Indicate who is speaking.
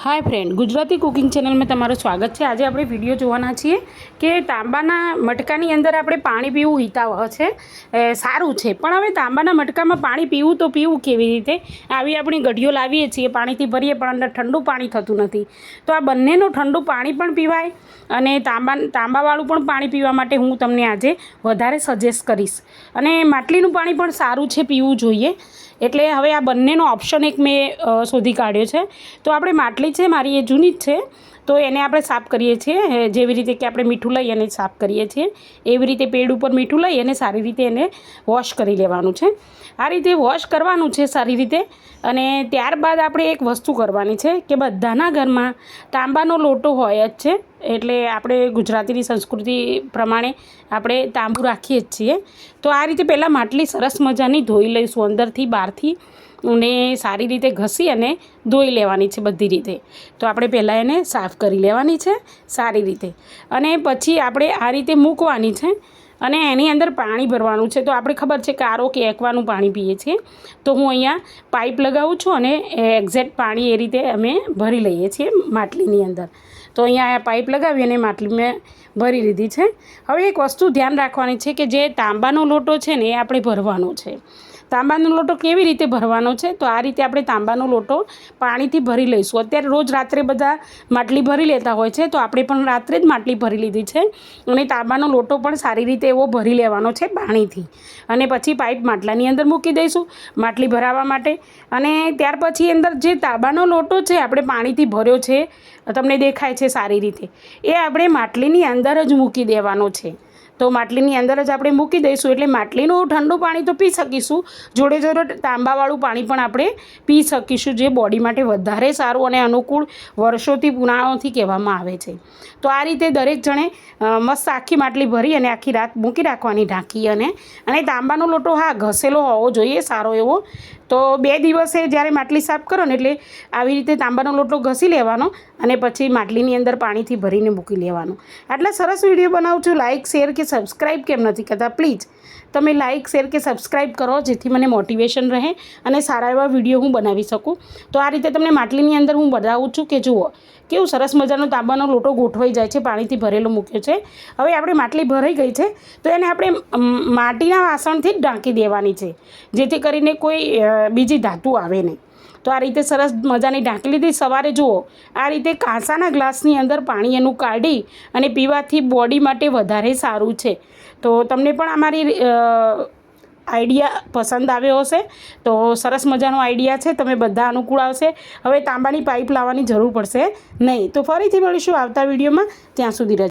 Speaker 1: Hi friend, Gujarati cooking channel में तमारुं स्वागत है। आज આપણે વિડીયો જોવાના છીએ કે તાંબાના મટકાની અંદર આપણે પાણી પીવું હિતાવહ છે, સારું છે, પણ હવે તાંબાના મટકામાં પાણી પીવું તો પીવું કેવી રીતે? આવી આપણી ગઢીઓ લાવીએ છીએ, પાણીથી ભરીએ પણ અંદર ઠંડુ પાણી થતું નથી। તો આ બંનેનું ઠંડુ પાણી પણ પીવાય અને તાંબાવાળું પણ પાણી પીવા માટે હું તમને આજે વધારે સજેસ્ટ કરીશ। અને માટલીનું પાણી પણ સારું છે, પીવું જોઈએ। એટલે હવે આ બંનેનો ઓપ્શન એક મેં શોધી કાઢ્યો છે। તો આપણે માટલી છે, મારી એ જૂની જ છે, તો એને આપણે સાફ કરીએ છીએ જેવી રીતે કે આપણે મીઠું લઈ અને સાફ કરીએ છીએ એવી રીતે પેડ ઉપર મીઠું લઈ અને સારી રીતે એને વોશ કરી લેવાનું છે। આ રીતે વોશ કરવાનું છે સારી રીતે। અને ત્યારબાદ આપણે એક વસ્તુ કરવાની છે કે બધાના ઘરમાં તાંબાનો લોટો હોય જ છે, એટલે આપણે ગુજરાતીની સંસ્કૃતિ પ્રમાણે આપણે તાંબુ રાખીએ જ છીએ। તો આ રીતે પહેલાં માટલી સરસ મજાની ધોઈ લઈશું અંદરથી બહારથી, અને સારી રીતે ઘસી અને ધોઈ લેવાની છે બધી રીતે। તો આપણે પહેલાં એને સાફ કરી લેવાની છે સારી રીતે, અને પછી આપણે આ રીતે મૂકવાની છે અને એની અંદર પાણી ભરવાનું છે। તો આપણે ખબર છે કે આરો કે એકવાનું પાણી પીએ છીએ, તો હું અહીંયા પાઇપ લગાવું છું અને એક્ઝેક્ટ પાણી એ રીતે અમે ભરી લઈએ છીએ માટલીની અંદર। તો અહીંયા પાઇપ લગાવી અને માટલી મેં ભરી લીધી છે। હવે એક વસ્તુ ધ્યાન રાખવાની છે કે જે તાંબાનો લોટો છે ને એ આપણે ભરવાનો છે। તાંબાનો લોટો કેવી રીતે ભરવાનો છે? તો આ રીતે આપણે તાંબાનો લોટો પાણીથી ભરી લઈશું। અત્યારે રોજ રાત્રે બધા માટલી ભરી લેતા હોય છે, તો આપણે પણ રાત્રે જ માટલી ભરી લીધી છે, અને તાંબાનો લોટો પણ સારી રીતે એવો ભરી લેવાનો છે પાણીથી। અને પછી પાઇપ માટલાની અંદર મૂકી દઈશું માટલી ભરાવા માટે। અને ત્યાર પછી અંદર જે તાંબાનો લોટો છે આપણે પાણીથી ભર્યો છે, તમને દેખાય છે સારી રીતે, એ આપણે માટલીની અંદર જ મૂકી દેવાનો છે। તો માટલીની અંદર જ આપણે મૂકી દઈશું એટલે માટલીનું ઠંડુ પાણી તો પી શકીશું, જોડે જોડે તાંબાવાળું પાણી પણ આપણે પી શકીશું, જે બોડી માટે વધારે સારું અને અનુકૂળ વર્ષોથી પુરાણોથી કહેવામાં આવે છે। તો આ રીતે દરેક જણે મસ્ત આખી માટલી ભરી અને આખી રાત મૂકી રાખવાની ઢાંકી અને તાંબાનો લોટો હા ઘસેલો હોવો જોઈએ સારો એવો। તો 2 દિવસે જ્યારે માટલી સાફ કરો ને એટલે આવી રીતે તાંબાનો લોટો ઘસી લેવાનો અને પછી માટલીની અંદર પાણીથી ભરીને મૂકી લેવાનો। આટલા સરસ વિડીયો બનાવું છું, લાઇક શેર કે સબસ્ક્રાઈબ કેમ નથી કરતા? પ્લીઝ તમે લાઇક શેર કે સબસ્ક્રાઈબ કરો, જેથી મને મોટિવેશન રહે અને સારા એવા વિડીયો હું બનાવી શકું। તો આ રીતે તમને માટલીની અંદર હું બતાવું છું કે જુઓ કેવું સરસ મજાનો તાંબાનો લોટો ગોઠવાઈ જાય છે, પાણીથી ભરેલો મૂક્યો છે। હવે આપણે માટલી ભરાઈ ગઈ છે, તો એને આપણે માટીના વાસણથી જ ઢાંકી દેવાની છે, જેથી કરીને કોઈ બીજી ધાતુ આવે નહીં। તો આ રીતે સરસ મજાની ઢાંકી લીધી। સવારે જુઓ આ રીતે કાંસાના ગ્લાસની અંદર પાણી એનું કાઢી અને પીવાથી બોડી માટે વધારે સારું છે। તો તમને પણ અમારી આઈડિયા પસંદ આવ્યો હશે, તો સરસ મજાનો આઈડિયા છે, તમે બધા અનુકૂળ આવશે। હવે તાંબાની પાઇપ લાવવાની જરૂર પડશે નહીં। તો ફરીથી મળીશું આવતા વિડીયોમાં, ત્યાં સુધી રજા।